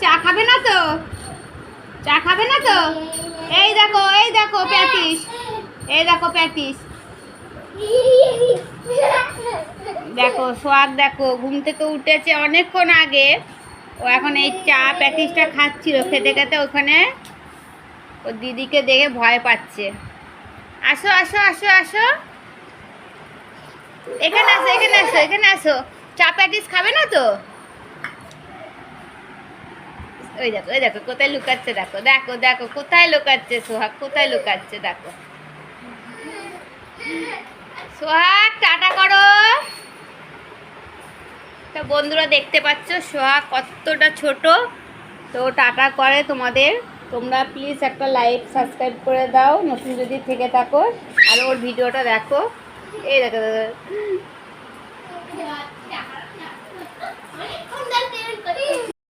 চা খাবে না তো? চা খাবে না তো? এই দেখো প্যাটিস। এই দেখো প্যাটিস। দেখো সোহাগ দেখো ঘুম থেকে উঠেছে অনেকক্ষণ আগে। ও এখন এই চা প্যাটিসটা খাচ্ছিল, খেতে খেতে ওখানে ও দিদিকে দেখে ভয় পাচ্ছে। আসো আসো আসো আসো, এখানে আসো এখানে আসো এখানে আসো। চা প্যাটিস খাবে না তো? ওই দেখো কোথায় লুকাচ্ছে, দেখো দেখো দেখো কোথায় লুকাচ্ছে সোহাগ, কোথায় লুকাচ্ছে দেখো। সোহাগ টাটা করো। তা বন্ধুরা দেখতে পাচ্ছ সোহাগ কতটা ছোট, তো টাটা করে তোমাদের। তোমরা প্লিজ একটা লাইক সাবস্ক্রাইব করে দাও নতুন যদি থেকে থাকো, আর ওর ভিডিওটা দেখো। এই দেখো